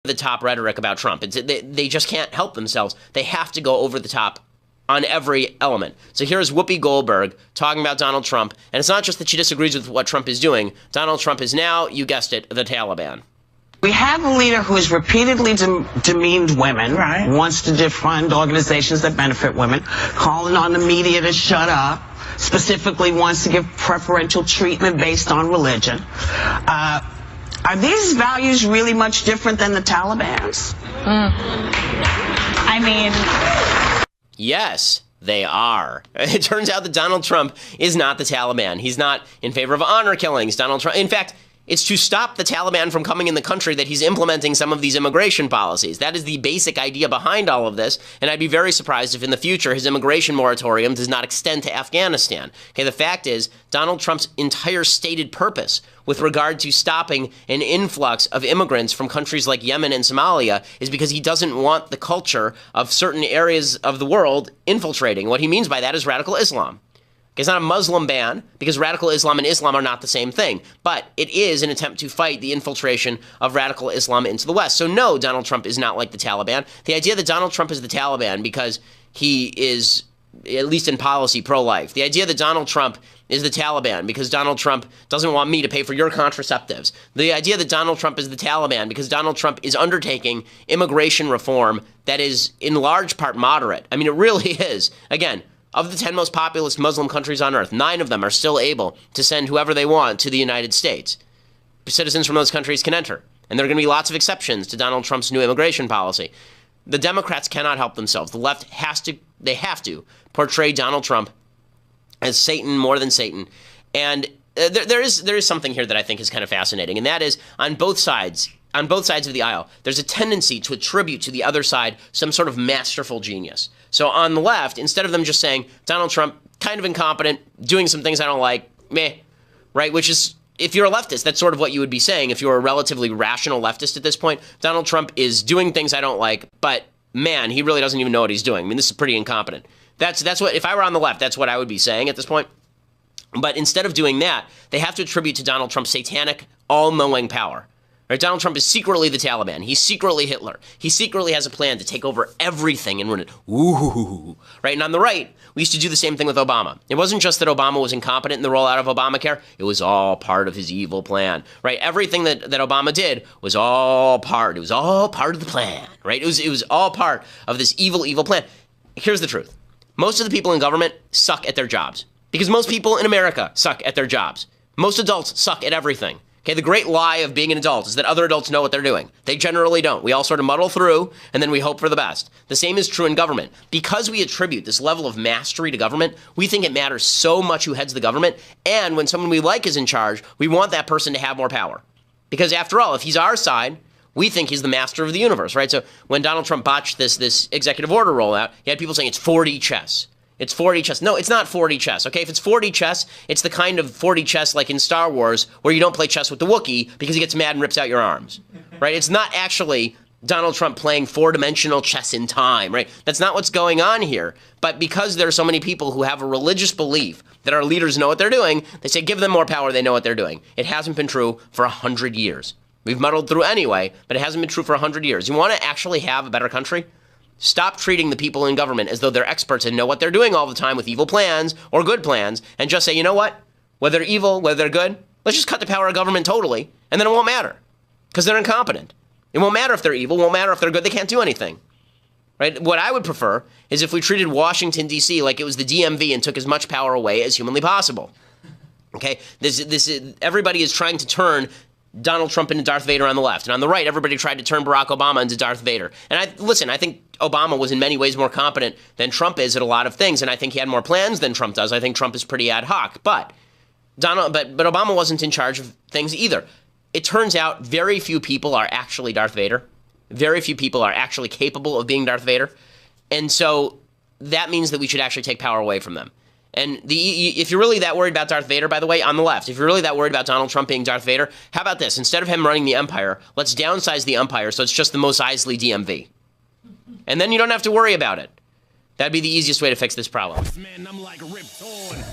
the top rhetoric about Trump. They just can't help themselves. They have to go over the top on every element. So here's Whoopi Goldberg talking about Donald Trump. And it's not just that she disagrees with what Trump is doing. Donald Trump is now, you guessed it, the Taliban. We have a leader who has repeatedly demeaned women, wants to defund organizations that benefit women, calling on the media to shut up, specifically wants to give preferential treatment based on religion. Are these values really much different than the Taliban's? I mean... Yes, they are. It turns out that Donald Trump is not the Taliban. He's not in favor of honor killings. Donald Trump, in fact, it's to stop the Taliban from coming in the country that he's implementing some of these immigration policies. That is the basic idea behind all of this, and I'd be very surprised if in the future his immigration moratorium does not extend to Afghanistan. Okay, the fact is, Donald Trump's entire stated purpose with regard to stopping an influx of immigrants from countries like Yemen and Somalia is because he doesn't want the culture of certain areas of the world infiltrating. What he means by that is radical Islam. It's not a Muslim ban, because radical Islam and Islam are not the same thing. But it is an attempt to fight the infiltration of radical Islam into the West. So no, Donald Trump is not like the Taliban. The idea that Donald Trump is the Taliban because he is, at least in policy, pro-life. The idea that Donald Trump is the Taliban because Donald Trump doesn't want me to pay for your contraceptives. The idea that Donald Trump is the Taliban because Donald Trump is undertaking immigration reform that is in large part moderate. I mean, it really is. Again, of the 10 most populous Muslim countries on earth, 9 of them are still able to send whoever they want to the United States. Citizens from those countries can enter. And there are going to be lots of exceptions to Donald Trump's new immigration policy. The Democrats cannot help themselves. The left have to portray Donald Trump as Satan more than Satan. And there is something here that I think is kind of fascinating, and that is on both sides of the aisle, there's a tendency to attribute to the other side some sort of masterful genius. So on the left, instead of them just saying, Donald Trump, kind of incompetent, doing some things I don't like, meh, right? Which is, if you're a leftist, that's sort of what you would be saying if you're a relatively rational leftist at this point. Donald Trump is doing things I don't like, but man, he really doesn't even know what he's doing. I mean, this is pretty incompetent. That's what, if I were on the left, that's what I would be saying at this point. But instead of doing that, they have to attribute to Donald Trump's satanic, all-knowing power. Right? Donald Trump is secretly the Taliban. He's secretly Hitler. He secretly has a plan to take over everything and run it. Ooh, right? And on the right, we used to do the same thing with Obama. It wasn't just that Obama was incompetent in the rollout of Obamacare. It was all part of his evil plan, right? Everything that Obama did was all part. It was all part of the plan, right? It was all part of this evil, evil plan. Here's the truth. Most of the people in government suck at their jobs because most people in America suck at their jobs. Most adults suck at everything. Okay, the great lie of being an adult is that other adults know what they're doing. They generally don't. We all sort of muddle through, and then we hope for the best. The same is true in government. Because we attribute this level of mastery to government, we think it matters so much who heads the government, and when someone we like is in charge, we want that person to have more power. Because after all, if he's our side, we think he's the master of the universe, right? So when Donald Trump botched this executive order rollout, he had people saying it's 4D chess. It's 4D chess. No, it's not 4D chess, okay? If it's 4D chess, it's the kind of 4D chess like in Star Wars where you don't play chess with the Wookiee because he gets mad and rips out your arms, right? It's not actually Donald Trump playing four-dimensional chess in time, right? That's not what's going on here. But because there are so many people who have a religious belief that our leaders know what they're doing, they say give them more power, they know what they're doing. It hasn't been true for 100 years. We've muddled through anyway, but it hasn't been true for 100 years. You want to actually have a better country? Stop treating the people in government as though they're experts and know what they're doing all the time with evil plans or good plans, and just say, you know what? Whether they're evil, whether they're good, let's just cut the power of government totally, and then it won't matter because they're incompetent. It won't matter if they're evil, won't matter if they're good, they can't do anything. Right? What I would prefer is if we treated Washington, D.C. like it was the DMV and took as much power away as humanly possible. Okay? Everybody is trying to turn Donald Trump into Darth Vader on the left. And on the right, everybody tried to turn Barack Obama into Darth Vader. And I think Obama was in many ways more competent than Trump is at a lot of things. And I think he had more plans than Trump does. I think Trump is pretty ad hoc. But Obama wasn't in charge of things either. It turns out very few people are actually Darth Vader. Very few people are actually capable of being Darth Vader. And so that means that we should actually take power away from them. And if you're really that worried about Darth Vader, by the way, on the left, if you're really that worried about Donald Trump being Darth Vader, how about this? Instead of him running the empire, let's downsize the empire so it's just the Mos Eisley DMV. And then you don't have to worry about it. That'd be the easiest way to fix this problem. Man, I'm like ripped on.